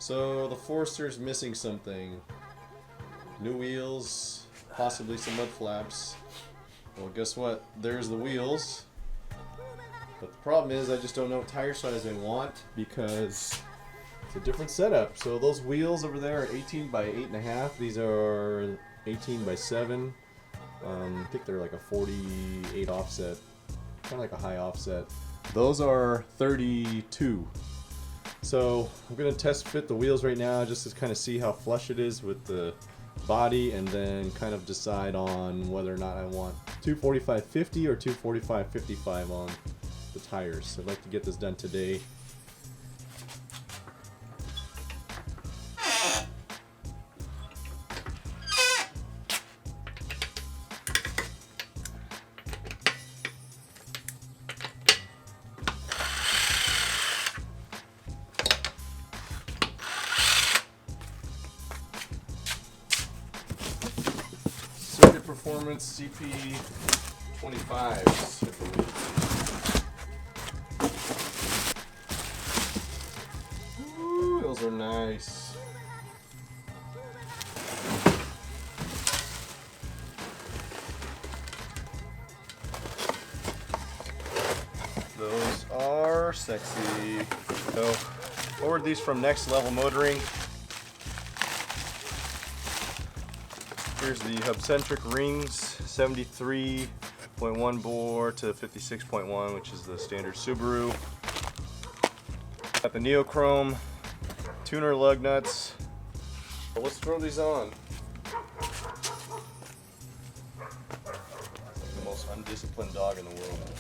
So the Forester's missing something. New wheels, possibly some mud flaps. Well, guess what? There's the wheels. But the problem is I just don't know what tire size I want because it's a different setup. So those wheels over there are 18 by 8.5. These are 18 by 7. I think they're like a 48 offset, kind of like a high offset. Those are 32. So I'm going to test fit the wheels right now just to kind of see how flush it is with the body, and then kind of decide on whether or not I want 245/50 or 245/55 on the tires. So I'd like to get this done today. Performance CP25s, I believe. Ooh, those are nice. Those are sexy. So, ordered these from Next Level Motoring. Here's the hub-centric rings, 73.1 bore to 56.1, which is the standard Subaru. Got the neochrome tuner lug nuts. But let's throw these on. Like the most undisciplined dog in the world.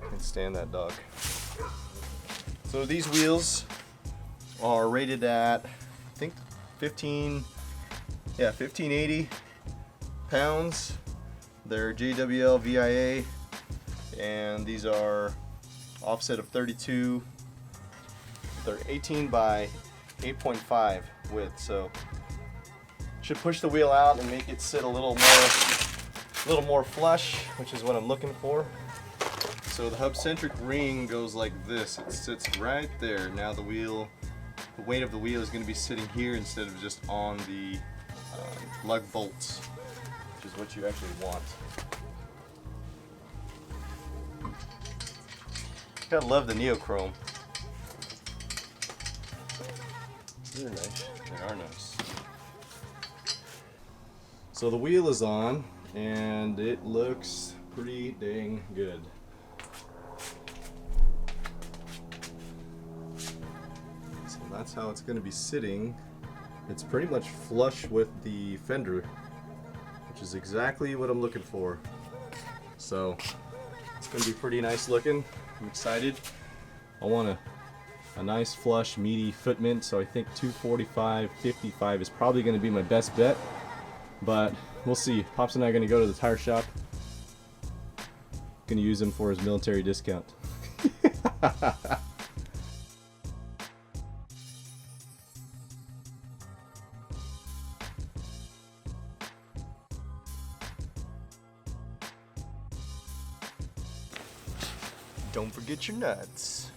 Can't stand that dog. So these wheels are rated at, I think, 1580 pounds. They're JWL VIA, and these are offset of 32. They're 18 by 8.5 width, so should push the wheel out and make it sit a little more flush, which is what I'm looking for. So the hub-centric ring goes like this. It sits right there. Now the weight of the wheel is going to be sitting here instead of just on the lug bolts, which is what you actually want. Gotta love the neochrome. They're nice. They are nice. So the wheel is on, and it looks pretty dang good. So that's how it's going to be sitting. It's pretty much flush with the fender, which is exactly what I'm looking for. So it's going to be pretty nice looking. I'm excited. I want a nice flush meaty footment, so I think 245/55 is probably going to be my best bet, but we'll see. Pops and I are going to go to the tire shop. Going to use him for his military discount. Don't forget your nuts.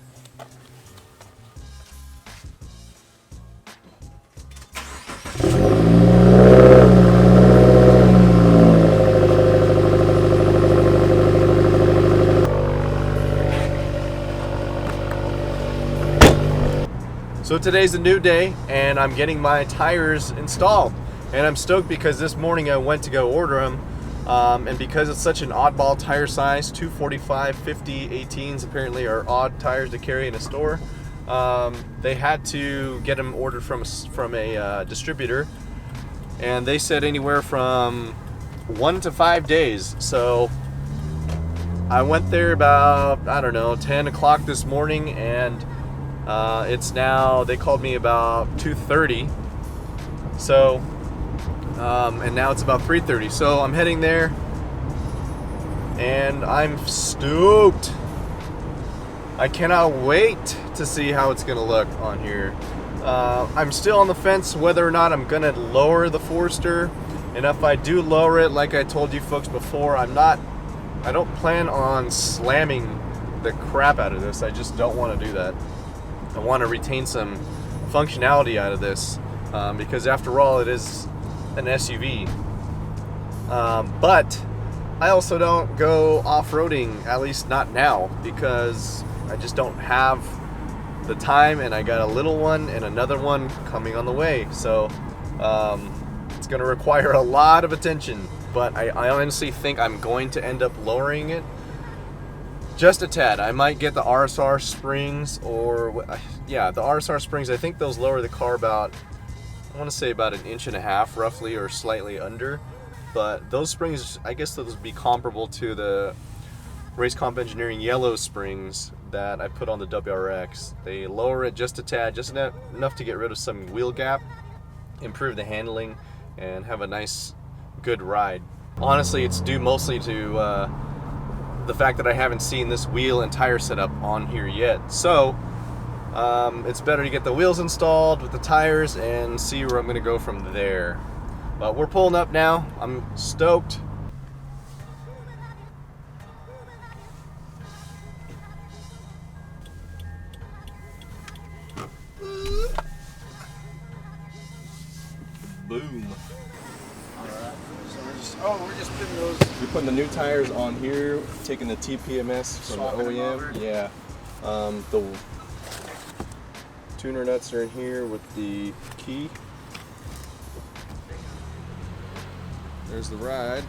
So today's a new day, and I'm getting my tires installed. And I'm stoked because this morning I went to go order them. And because it's such an oddball tire size, 245/50 18s apparently are odd tires to carry in a store. They had to get them ordered from a distributor, and they said anywhere from 1 to 5 days. So I went there about, I don't know, 10 o'clock this morning, and it's now, they called me about 2:30. So and now it's about 3:30, so I'm heading there, and I'm stoked. I cannot wait to see how it's gonna look on here. I'm still on the fence whether or not I'm gonna lower the Forester, and if I do lower it, like I told you folks before, I don't plan on slamming the crap out of this. I just don't want to do that. I want to retain some functionality out of this, because after all, it is an SUV. But I also don't go off-roading, at least not now, because I just don't have the time, and I got a little one and another one coming on the way. So it's going to require a lot of attention, but I honestly think I'm going to end up lowering it just a tad. I might get the RSR springs, or yeah, the RSR springs. I think those lower the car about, I want to say about 1.5 inches roughly, or slightly under. But those springs, I guess those would be comparable to the Race Comp Engineering yellow springs that I put on the WRX. They lower it just a tad, just enough to get rid of some wheel gap, improve the handling, and have a nice, good ride. Honestly, it's due mostly to the fact that I haven't seen this wheel and tire setup on here yet. So it's better to get the wheels installed with the tires and see where I'm going to go from there. But we're pulling up now. I'm stoked. Boom. Alright, so we're just putting those. We're putting the new tires on here, taking the TPMS from Swapping the them OEM. over. Yeah. The tuner nuts are in here with the key. There's the ride.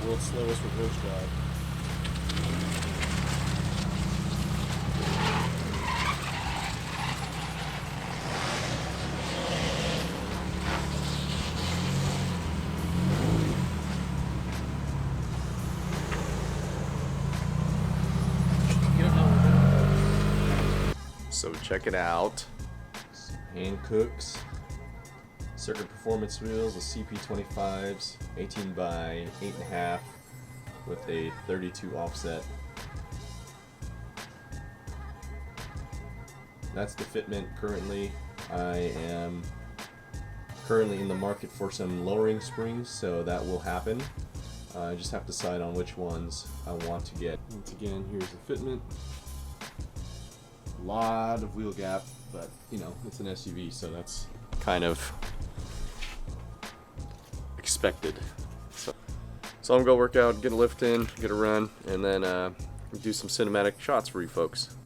The world's slowest reverse drive. So check it out. Hankook's circuit performance wheels, the CP25s, 18 by 8.5 with a 32 offset. That's the fitment currently. I am currently in the market for some lowering springs, so that will happen. I just have to decide on which ones I want to get. Once again, here's the fitment. Lot of wheel gap, but you know, it's an SUV, so that's kind of expected. So I'm gonna go work out, get a lift in, get a run, and then do some cinematic shots for you folks.